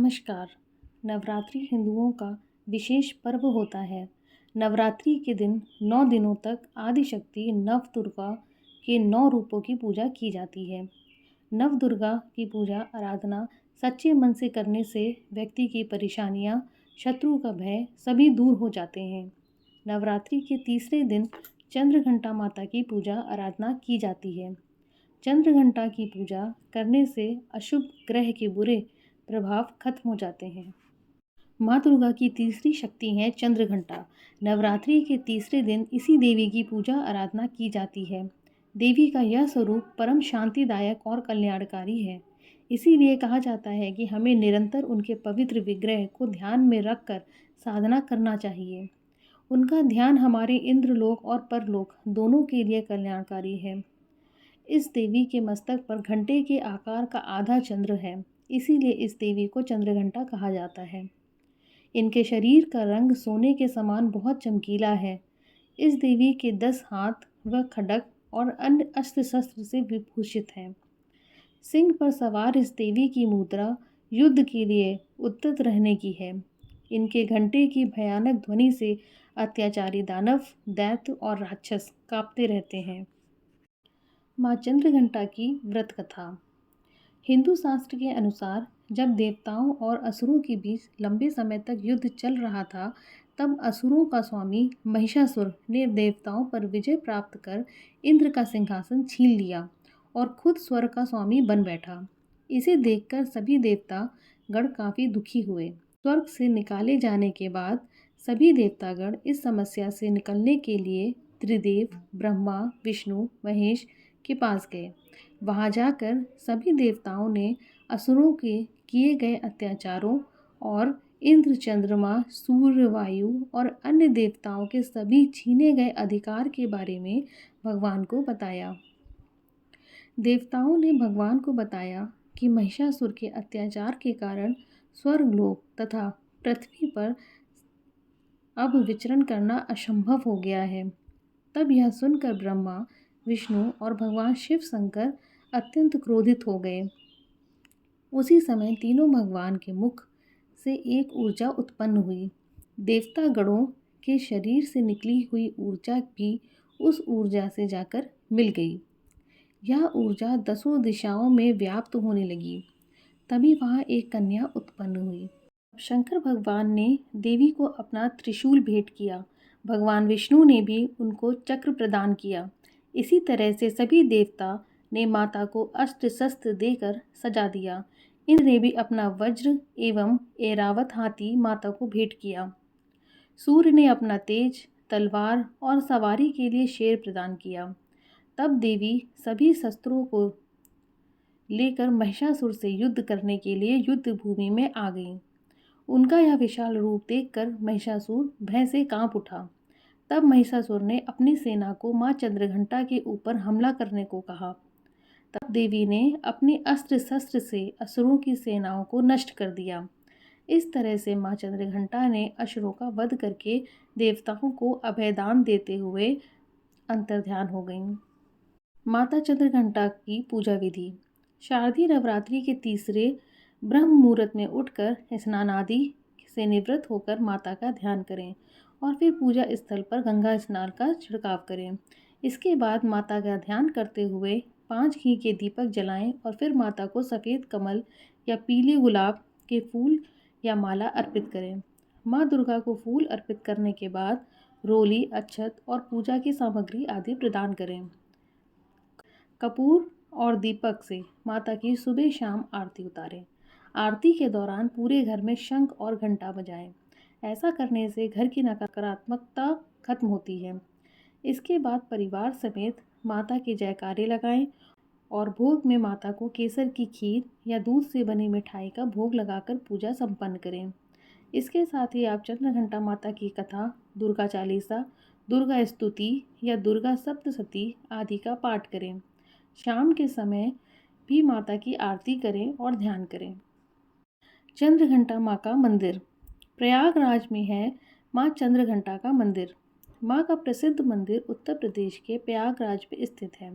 नमस्कार। नवरात्रि हिंदुओं का विशेष पर्व होता है। नवरात्रि के दिन 9 दिनों तक आदिशक्ति नव दुर्गा के 9 रूपों की पूजा की जाती है। नव दुर्गा की पूजा आराधना सच्चे मन से करने से व्यक्ति की परेशानियां, शत्रु का भय सभी दूर हो जाते हैं। नवरात्रि के तीसरे दिन चंद्रघंटा माता की पूजा आराधना की जाती है। चंद्रघंटा की पूजा करने से अशुभ ग्रह के बुरे प्रभाव खत्म हो जाते हैं। माँ दुर्गा की तीसरी शक्ति है चंद्रघंटा। नवरात्रि के तीसरे दिन इसी देवी की पूजा आराधना की जाती है। देवी का यह स्वरूप परम शांतिदायक और कल्याणकारी है। इसीलिए कहा जाता है कि हमें निरंतर उनके पवित्र विग्रह को ध्यान में रखकर साधना करना चाहिए। उनका ध्यान हमारे इंद्रलोक और परलोक दोनों के लिए कल्याणकारी है। इस देवी के मस्तक पर घंटे के आकार का आधा चंद्र है, इसीलिए इस देवी को चंद्रघंटा कहा जाता है। इनके शरीर का रंग सोने के समान बहुत चमकीला है। इस देवी के 10 हाथ व खड्ग और अन्य अस्त्र शस्त्र से विभूषित हैं। सिंह पर सवार इस देवी की मुद्रा युद्ध के लिए उद्यत रहने की है। इनके घंटे की भयानक ध्वनि से अत्याचारी दानव, दैत्य और राक्षस कांपते रहते हैं। माँ चंद्रघंटा की व्रत कथा। हिंदू शास्त्र के अनुसार जब देवताओं और असुरों के बीच लंबे समय तक युद्ध चल रहा था, तब असुरों का स्वामी महिषासुर ने देवताओं पर विजय प्राप्त कर इंद्र का सिंहासन छीन लिया और खुद स्वर्ग का स्वामी बन बैठा। इसे देखकर सभी देवता गण काफी दुखी हुए। स्वर्ग से निकाले जाने के बाद सभी देवतागण इस समस्या से निकलने के लिए त्रिदेव ब्रह्मा, विष्णु, महेश के पास गए। वहां जाकर सभी देवताओं ने असुरों के किए गए अत्याचारों और इंद्र, चंद्रमा, सूर्य, वायु और अन्य देवताओं के सभी छीने गए अधिकार के बारे में भगवान को बताया। देवताओं ने भगवान को बताया कि महिषासुर के अत्याचार के कारण स्वर्गलोक तथा पृथ्वी पर अब विचरण करना असंभव हो गया है। तब यह सुनकर ब्रह्मा, विष्णु और भगवान शिव शंकर अत्यंत क्रोधित हो गए। उसी समय तीनों भगवान के मुख से एक ऊर्जा उत्पन्न हुई। देवता गणों के शरीर से निकली हुई ऊर्जा भी उस ऊर्जा से जाकर मिल गई। यह ऊर्जा 10 दिशाओं में व्याप्त होने लगी। तभी वहाँ एक कन्या उत्पन्न हुई। शंकर भगवान ने देवी को अपना त्रिशूल भेंट किया। भगवान विष्णु ने भी उनको चक्र प्रदान किया। इसी तरह से सभी देवता ने माता को अस्त्र शस्त्र देकर सजा दिया। इंद्र ने भी अपना वज्र एवं ऐरावत हाथी माता को भेंट किया। सूर्य ने अपना तेज, तलवार और सवारी के लिए शेर प्रदान किया। तब देवी सभी शस्त्रों को लेकर महिषासुर से युद्ध करने के लिए युद्ध भूमि में आ गई। उनका यह विशाल रूप देखकर महिषासुर भय से कांप उठा। तब महिषासुर ने अपनी सेना को माँ चंद्रघंटा के ऊपर हमला करने को कहा। तब देवी ने अपने अस्त्र शस्त्र से असुरों की सेनाओं को नष्ट कर दिया। इस तरह से माँ चंद्रघंटा ने असुरों का वध करके देवताओं को अभयदान देते हुए अंतर्ध्यान हो गईं। माता चंद्रघंटा की पूजा विधि। शारदीय नवरात्रि के तीसरे ब्रह्म मुहूर्त में उठकर स्नान आदि से निवृत्त होकर माता का ध्यान करें और फिर पूजा स्थल पर गंगा स्नान का छिड़काव करें। इसके बाद माता का ध्यान करते हुए 5 घी के दीपक जलाएं और फिर माता को सफ़ेद कमल या पीले गुलाब के फूल या माला अर्पित करें। माँ दुर्गा को फूल अर्पित करने के बाद रोली, अक्षत और पूजा की सामग्री आदि प्रदान करें। कपूर और दीपक से माता की सुबह शाम आरती उतारें। आरती के दौरान पूरे घर में शंख और घंटा बजाएं। ऐसा करने से घर की नकारात्मकता खत्म होती है। इसके बाद परिवार समेत माता के जयकारे लगाएं और भोग में माता को केसर की खीर या दूध से बनी मिठाई का भोग लगाकर पूजा संपन्न करें। इसके साथ ही आप चंद्रघंटा माता की कथा, दुर्गा चालीसा, दुर्गा स्तुति या दुर्गा सप्तशती आदि का पाठ करें। शाम के समय भी माता की आरती करें और ध्यान करें। चंद्रघंटा माँ का मंदिर। प्रयागराज में है माँ चंद्रघंटा का मंदिर। माँ का प्रसिद्ध मंदिर उत्तर प्रदेश के प्रयागराज में स्थित है।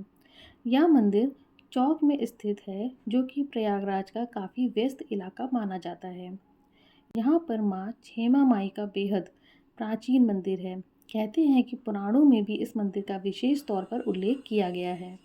यह मंदिर चौक में स्थित है, जो कि प्रयागराज का काफ़ी व्यस्त इलाका माना जाता है। यहाँ पर माँ क्षेमा माई का बेहद प्राचीन मंदिर है। कहते हैं कि पुराणों में भी इस मंदिर का विशेष तौर पर उल्लेख किया गया है।